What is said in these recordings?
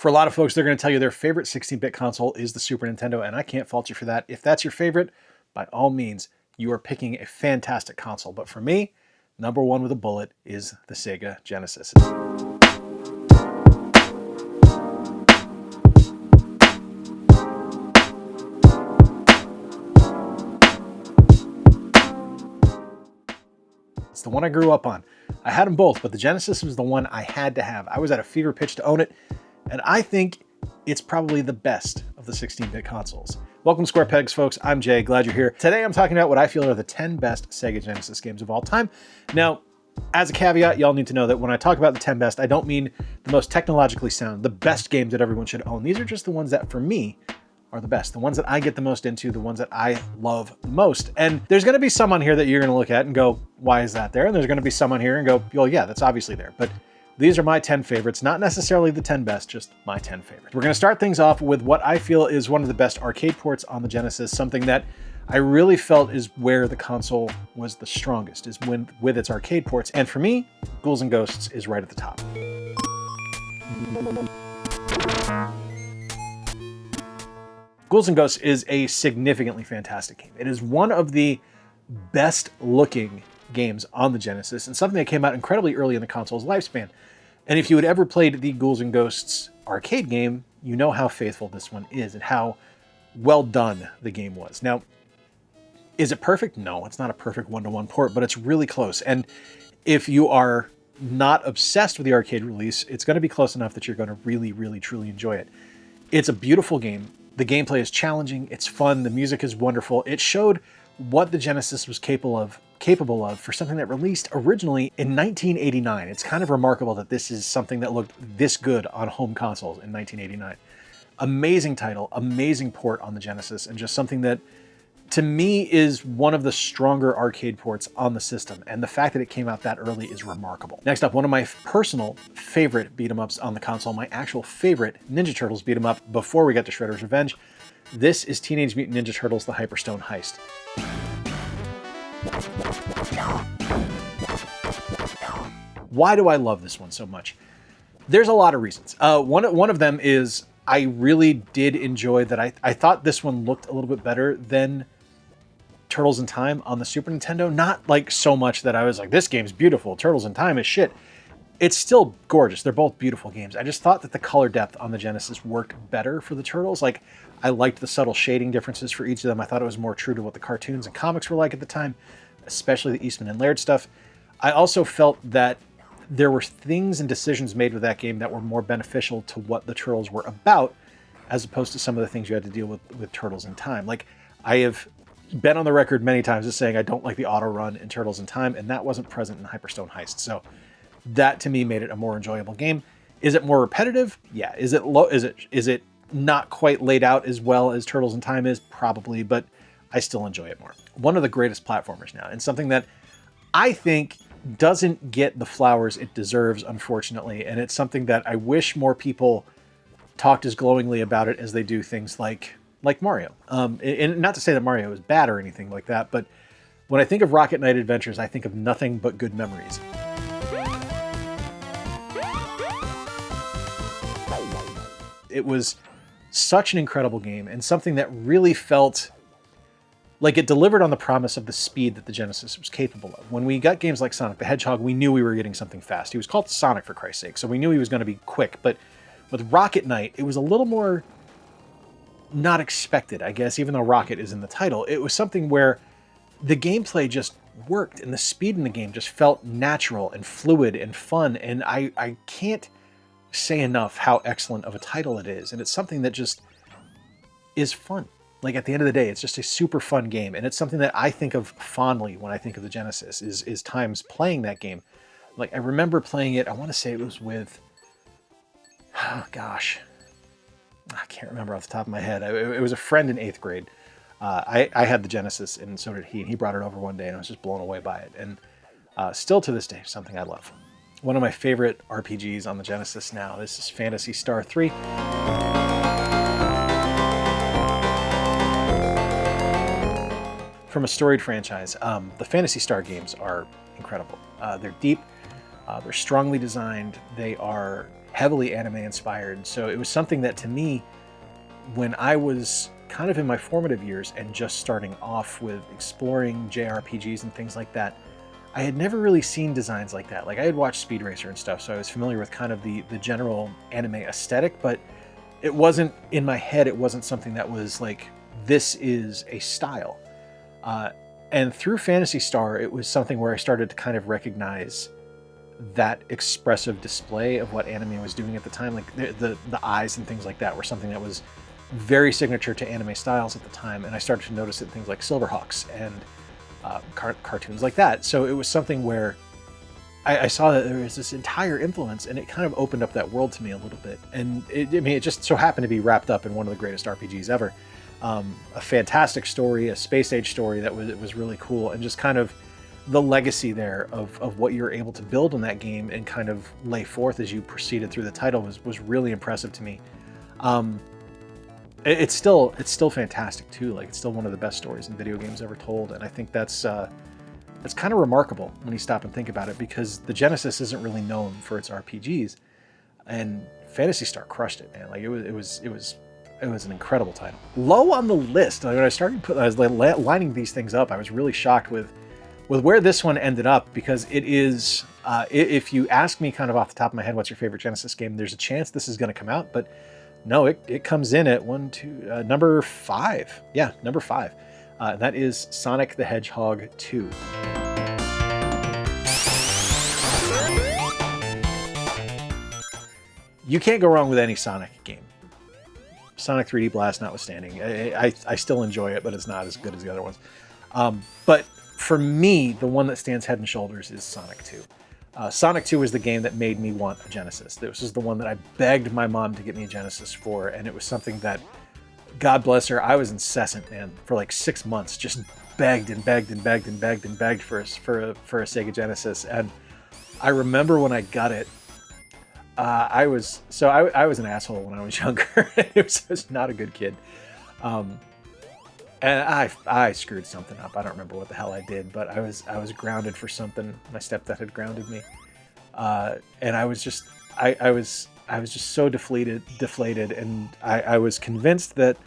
For a lot of folks, they're going to tell you their favorite 16-bit console is the Super Nintendo, and I can't fault you for that. If that's your favorite, by all means, you are picking a fantastic console. But for me, number one with a bullet is the Sega Genesis. It's the one I grew up on. I had them both, but the Genesis was the one I had to have. I was at a fever pitch to own it, and I think it's probably the best of the 16-bit consoles. Welcome to Square Pegs, folks. I'm Jay, glad you're here. Today I'm talking about what I feel are the 10 best Sega Genesis games of all time. Now, as a caveat, y'all need to know that when I talk about the 10 best, I don't mean the most technologically sound, the best games that everyone should own. These are just the ones that, for me, are the best, the ones that I get the most into, the ones that I love the most. And there's going to be some on here that you're going to look at and go, why is that there? And there's going to be some on here and go, well, yeah, that's obviously there. But these are my 10 favorites, not necessarily the 10 best, just my 10 favorites. We're going to start things off with what I feel is one of the best arcade ports on the Genesis, something that I really felt is where the console was the strongest, is with its arcade ports. And for me, Ghouls and Ghosts is right at the top. Ghouls and Ghosts is a significantly fantastic game. It is one of the best looking games on the Genesis and something that came out incredibly early in the console's lifespan. And if you had ever played the Ghouls and Ghosts arcade game, you know how faithful this one is and how well done the game was. Now, is it perfect? No, it's not a perfect one-to-one port, but it's really close. And if you are not obsessed with the arcade release, it's going to be close enough that you're going to really, really, truly enjoy it. It's a beautiful game. The gameplay is challenging, it's fun, the music is wonderful. It showed what the Genesis was capable of for something that released originally in 1989. It's kind of remarkable that this is something that looked this good on home consoles in 1989. Amazing title, amazing port on the Genesis, and just something that, to me, is one of the stronger arcade ports on the system, and the fact that it came out that early is remarkable. Next up, one of my personal favorite beat-em-ups on the console, my actual favorite Ninja Turtles beat-em-up before we got to Shredder's Revenge. This is Teenage Mutant Ninja Turtles: The Hyperstone Heist. Why do I love this one so much? There's a lot of reasons. One of them is I really did enjoy that. I thought this one looked a little bit better than Turtles in Time on the Super Nintendo. Not like so much that I was like, this game's beautiful, Turtles in Time is shit. It's still gorgeous. They're both beautiful games. I just thought that the color depth on the Genesis worked better for the Turtles. Like, I liked the subtle shading differences for each of them. I thought it was more true to what the cartoons and comics were like at the time, especially the Eastman and Laird stuff. I also felt that there were things and decisions made with that game that were more beneficial to what the Turtles were about, as opposed to some of the things you had to deal with Turtles in Time. Like, I have been on the record many times as saying I don't like the auto run in Turtles in Time, and that wasn't present in Hyperstone Heist. So that to me made it a more enjoyable game. Is it more repetitive? Yeah. Is it low? Is it not quite laid out as well as Turtles in Time is? Probably, but I still enjoy it more. One of the greatest platformers now, and something that I think doesn't get the flowers it deserves, unfortunately, and it's something that I wish more people talked as glowingly about it as they do things like Mario. And not to say that Mario is bad or anything like that, but when I think of Rocket Knight Adventures, I think of nothing but good memories. It was such an incredible game and something that really felt like it delivered on the promise of the speed that the Genesis was capable of. When we got games like Sonic the Hedgehog, we knew we were getting something fast. He was called Sonic, for Christ's sake, so we knew he was going to be quick. But with Rocket Knight, it was a little more not expected, I guess, even though Rocket is in the title. It was something where the gameplay just worked, and the speed in the game just felt natural and fluid and fun, and I can't say enough how excellent of a title it is, and it's something that just is fun. Like, at the end of the day, it's just a super fun game, and it's something that I think of fondly when I think of the Genesis, is times playing that game. Like, I remember playing it, I want to say it was with, oh gosh, I can't remember off the top of my head. It was a friend in 8th grade. I had the Genesis, and so did he, and he brought it over one day, and I was just blown away by it, and still to this day, something I love. One of my favorite RPGs on the Genesis now, this is Phantasy Star 3. From a storied franchise, the Phantasy Star games are incredible. They're deep, they're strongly designed, they are heavily anime inspired. So it was something that, to me, when I was kind of in my formative years and just starting off with exploring JRPGs and things like that, I had never really seen designs like that. Like, I had watched Speed Racer and stuff, so I was familiar with kind of the general anime aesthetic, but it wasn't, in my head, it wasn't something that was like, this is a style. And through Phantasy Star, it was something where I started to kind of recognize that expressive display of what anime was doing at the time. Like the eyes and things like that were something that was very signature to anime styles at the time, and I started to notice it in things like Silverhawks and cartoons like that. So it was something where I saw that there was this entire influence, and it kind of opened up that world to me a little bit. And it just so happened to be wrapped up in one of the greatest RPGs ever. A fantastic story, a space age story that was really cool, and just kind of the legacy there of what you're able to build in that game and kind of lay forth as you proceeded through the title was really impressive to me. It's still fantastic too. Like, it's still one of the best stories in video games ever told, and I think that's kind of remarkable when you stop and think about it, because the Genesis isn't really known for its RPGs, and Phantasy Star crushed it, man. Like, it was an incredible title. Low on the list, when I was lining these things up, I was really shocked with where this one ended up, because it is, if you ask me kind of off the top of my head, what's your favorite Genesis game, there's a chance this is going to come out, but no, it comes in at number 5. Yeah, number 5. That is Sonic the Hedgehog 2. You can't go wrong with any Sonic game. Sonic 3D Blast notwithstanding. I still enjoy it, but it's not as good as the other ones. But for me, the one that stands head and shoulders is Sonic 2. Sonic 2 was the game that made me want a Genesis. This was the one that I begged my mom to get me a Genesis for, and it was something that, God bless her, I was incessant, man, for like 6 months, just begged and begged and begged and begged and begged for a Sega Genesis. And I remember when I got it, I was an asshole when I was younger. I was not a good kid. And I screwed something up. I don't remember what the hell I did, but I was grounded for something. My stepdad had grounded me, and I was just so deflated, and I was convinced that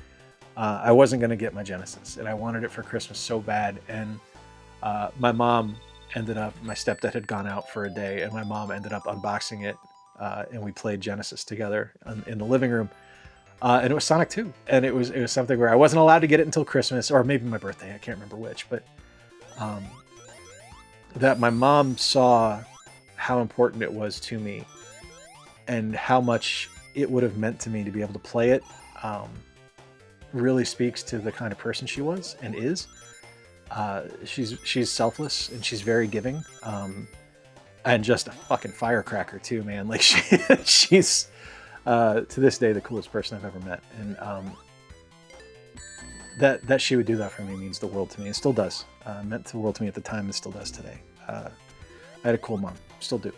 I wasn't going to get my Genesis, and I wanted it for Christmas so bad. And my stepdad had gone out for a day, and my mom ended up unboxing it, and we played Genesis together in the living room. And it was Sonic 2, and it was something where I wasn't allowed to get it until Christmas, or maybe my birthday. I can't remember which, but that my mom saw how important it was to me, and how much it would have meant to me to be able to play it. Really speaks to the kind of person she was and is. She's selfless, and she's very giving, and just a fucking firecracker too, man. Like, she's. To this day, the coolest person I've ever met, and that she would do that for me means the world to me. It still does. Meant the world to me at the time, and still does today. I had a cool mom, still do.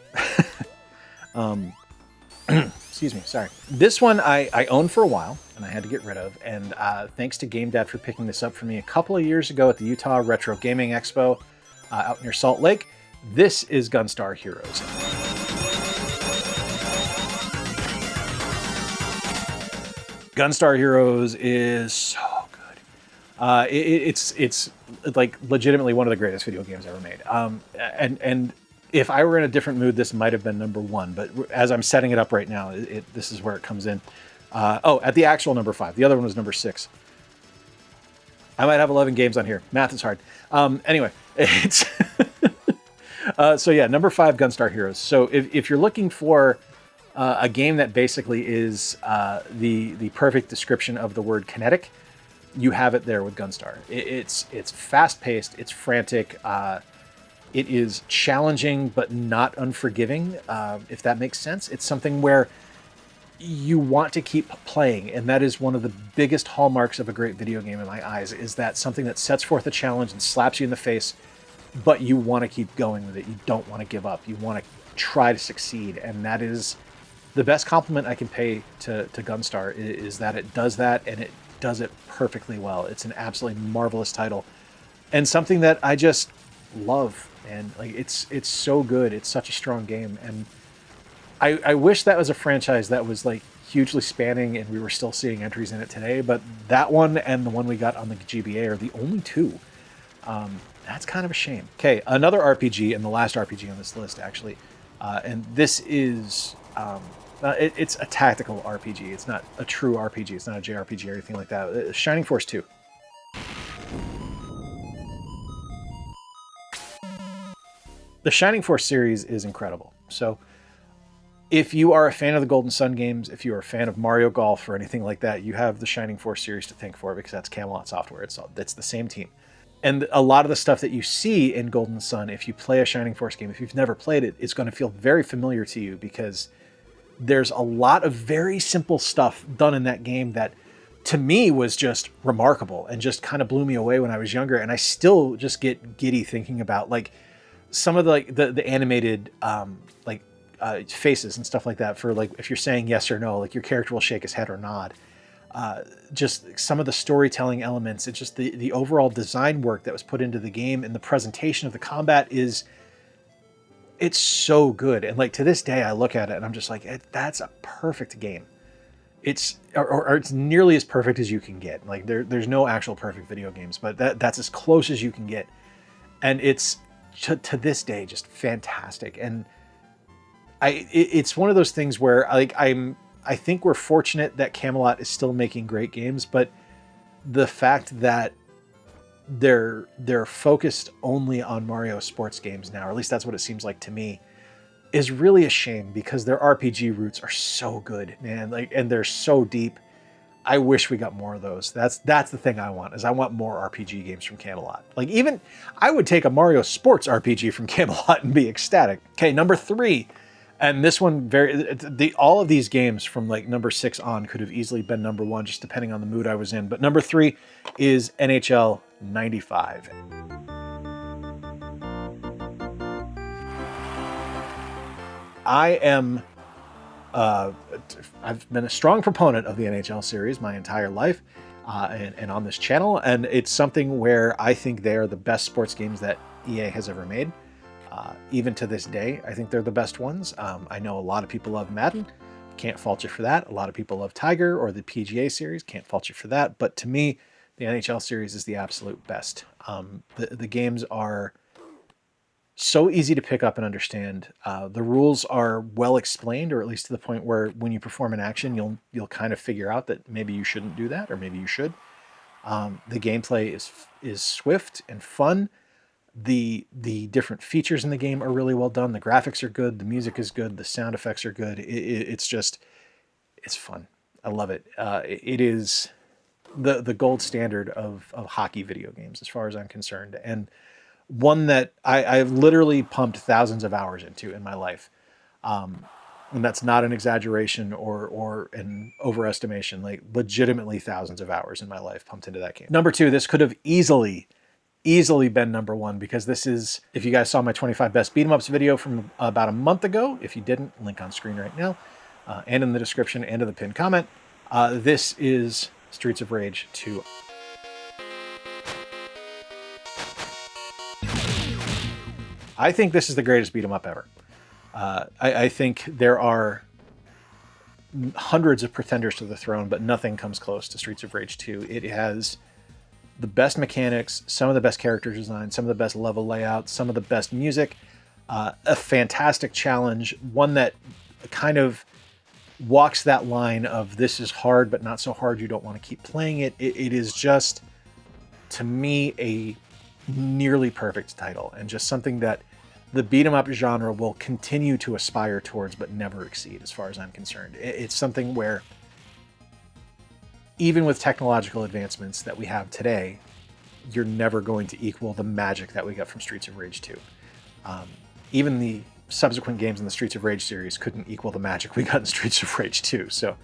Excuse me, sorry. This one I owned for a while, and I had to get rid of. And thanks to Game Dad for picking this up for me a couple of years ago at the Utah Retro Gaming Expo out near Salt Lake. This is Gunstar Heroes. Gunstar Heroes is so good. It's like legitimately one of the greatest video games ever made. And if I were in a different mood, this might have been number 1. But as I'm setting it up right now, this is where it comes in. At the actual number 5. The other one was number 6. I might have 11 games on here. Math is hard. Anyway, it's so yeah, number 5, Gunstar Heroes. So if you're looking for a game that basically is the perfect description of the word kinetic, you have it there with Gunstar. It's fast-paced, it's frantic, it is challenging but not unforgiving, if that makes sense. It's something where you want to keep playing, and that is one of the biggest hallmarks of a great video game in my eyes, is that something that sets forth a challenge and slaps you in the face, but you want to keep going with it. You don't want to give up. You want to try to succeed, and that is the best compliment I can pay to Gunstar, is that it does that, and it does it perfectly well. It's an absolutely marvelous title, and something that I just love. And like, it's so good. It's such a strong game, and I wish that was a franchise that was like hugely spanning and we were still seeing entries in it today, but that one and the one we got on the GBA are the only two. That's kind of a shame. Okay, another RPG, and the last RPG on this list, actually. And this is... it's a tactical RPG. It's not a true RPG. It's not a JRPG or anything like that. Shining Force 2. The Shining Force series is incredible. So if you are a fan of the Golden Sun games, if you are a fan of Mario Golf or anything like that, you have the Shining Force series to thank for, because that's Camelot Software. It's the same team. And a lot of the stuff that you see in Golden Sun, if you play a Shining Force game, if you've never played it, it's going to feel very familiar to you, because there's a lot of very simple stuff done in that game that to me was just remarkable and just kind of blew me away when I was younger. And I still just get giddy thinking about like some of the animated faces and stuff like that, for like if you're saying yes or no, like your character will shake his head or nod. Just some of the storytelling elements, and just the overall design work that was put into the game, and the presentation of the combat it's so good. And like to this day, I look at it and I'm just like, that's a perfect game. It's or it's nearly as perfect as you can get. Like there's no actual perfect video games, but that's as close as you can get. And it's to this day just fantastic. And it's one of those things where like I think we're fortunate that Camelot is still making great games, but the fact that they're focused only on Mario sports games now, or at least that's what it seems like to me, is really a shame, because their RPG roots are so good, man. Like, and they're so deep. I wish we got more of those. That's the thing I want, is I want more RPG games from Camelot. Like, even I would take a Mario sports RPG from Camelot and be ecstatic. Okay, number 3. And this one, all of these games from like number 6 on could have easily been number 1, just depending on the mood I was in. But number 3 is NHL 95. I've been a strong proponent of the NHL series my entire life, and on this channel. And it's something where I think they are the best sports games that EA has ever made. Even to this day, I think they're the best ones. I know a lot of people love Madden. Can't fault you for that. A lot of people love Tiger or the PGA series. Can't fault you for that. But to me, the NHL series is the absolute best. The games are so easy to pick up and understand. The rules are well explained, or at least to the point where when you perform an action, you'll kind of figure out that maybe you shouldn't do that, or maybe you should. The gameplay is swift and fun. The different features in the game are really well done. The graphics are good. The music is good. The sound effects are good. It's fun. I love it. It is the gold standard of hockey video games, as far as I'm concerned, and one that I've literally pumped thousands of hours into in my life. And that's not an exaggeration or an overestimation. Like, legitimately thousands of hours in my life pumped into that game. Number 2, this could have easily been number 1, because this is, if you guys saw my 25 best beat 'em ups video from about a month ago, if you didn't, link on screen right now, and in the description and in the pinned comment, this is Streets of Rage 2. I think this is the greatest beat 'em up ever. I think there are hundreds of pretenders to the throne, but nothing comes close to Streets of Rage 2. It has the best mechanics, some of the best character design, some of the best level layouts, some of the best music, a fantastic challenge, one that kind of walks that line of this is hard, but not so hard you don't want to keep playing it. It is just, to me, a nearly perfect title, and just something that the beat 'em up genre will continue to aspire towards, but never exceed, as far as I'm concerned. It's something where, even with technological advancements that we have today, you're never going to equal the magic that we got from Streets of Rage 2. Even the subsequent games in the Streets of Rage series couldn't equal the magic we got in Streets of Rage 2. So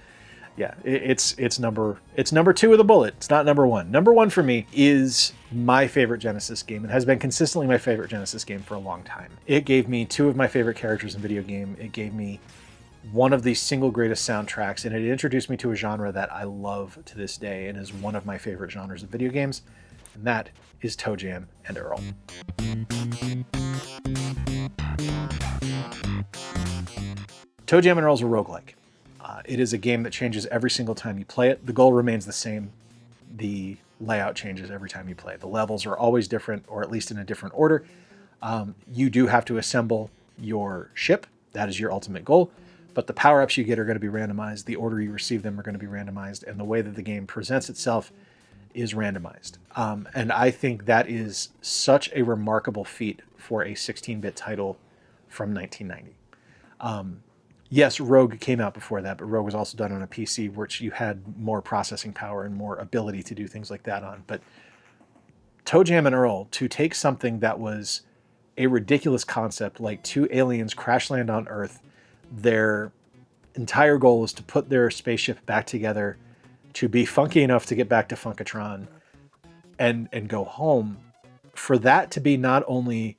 yeah, it's number 2 with a bullet. It's not number 1. Number 1 for me is my favorite Genesis game, and has been consistently my favorite Genesis game for a long time. It gave me 2 of my favorite characters in video game. It gave me one of the single greatest soundtracks, and it introduced me to a genre that I love to this day and is one of my favorite genres of video games, and that is Toe Jam and Earl. ToeJam and Earl's a roguelike. It is a game that changes every single time you play it. The goal remains the same. The layout changes every time you play. The levels are always different, or at least in a different order. You do have to assemble your ship. That is your ultimate goal. But the power-ups you get are going to be randomized. The order you receive them are going to be randomized. And the way that the game presents itself is randomized. And I think that is such a remarkable feat for a 16-bit title from 1990. Yes, Rogue came out before that, but Rogue was also done on a PC, which you had more processing power and more ability to do things like that on. But ToeJam and Earl, to take something that was a ridiculous concept, like two aliens crash land on Earth, their entire goal is to put their spaceship back together, to be funky enough to get back to Funkatron and go home. For that to be not only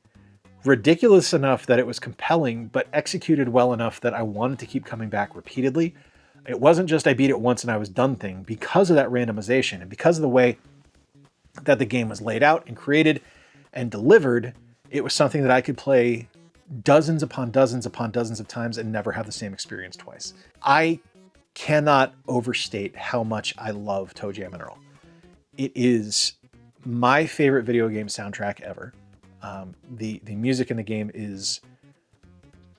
ridiculous enough that it was compelling, but executed well enough that I wanted to keep coming back repeatedly. It wasn't just I beat it once and I was done thing. Because of that randomization and because of the way that the game was laid out and created and delivered, it was something that I could play dozens upon dozens upon dozens of times and never have the same experience twice. I cannot overstate how much I love ToeJam and Earl. It is my favorite video game soundtrack ever. The music in the game is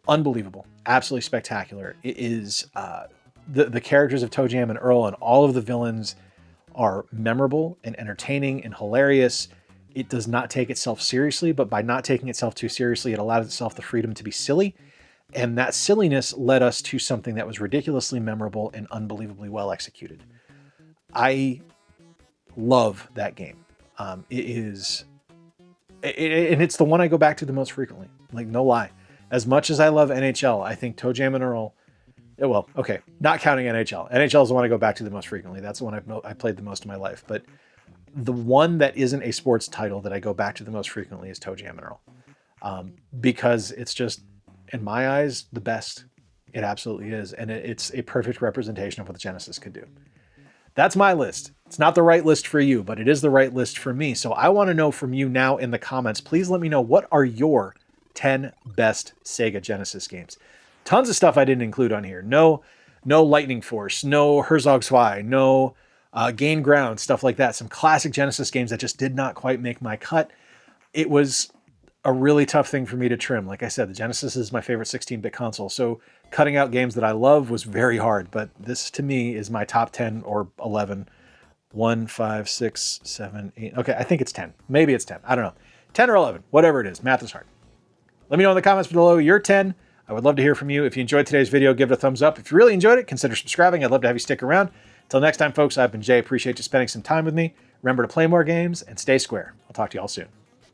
unbelievable, absolutely spectacular. It is the characters of ToeJam and Earl and all of the villains are memorable and entertaining and hilarious. It does not take itself seriously, but by not taking itself too seriously, it allows itself the freedom to be silly. And that silliness led us to something that was ridiculously memorable and unbelievably well executed. I love that game. And it's the one I go back to the most frequently. Like, no lie. As much as I love NHL, I think ToeJam and Earl, well, okay, not counting NHL. NHL is the one I go back to the most frequently. That's the one I've played the most of my life. But the one that isn't a sports title that I go back to the most frequently is ToeJam and Earl. Because it's just, in my eyes, the best. It absolutely is. And it's a perfect representation of what the Genesis could do. That's my list. It's not the right list for you, but it is the right list for me. So I want to know from you now in the comments. Please let me know, what are your 10 best Sega Genesis games? Tons of stuff I didn't include on here. No Lightning Force, no Herzog Zwei, no Gain Ground, stuff like that. Some classic Genesis games that just did not quite make my cut. It was a really tough thing for me to trim. Like I said, the Genesis is my favorite 16-bit console. So cutting out games that I love was very hard, but this to me is my top 10 or 11. 1, 5, 6, 7, 8. Okay, I think it's 10. Maybe it's 10. I don't know. 10 or 11, whatever it is. Math is hard. Let me know in the comments below your 10. I would love to hear from you. If you enjoyed today's video, give it a thumbs up. If you really enjoyed it, consider subscribing. I'd love to have you stick around. Until next time, folks, I've been Jay. Appreciate you spending some time with me. Remember to play more games and stay square. I'll talk to you all soon.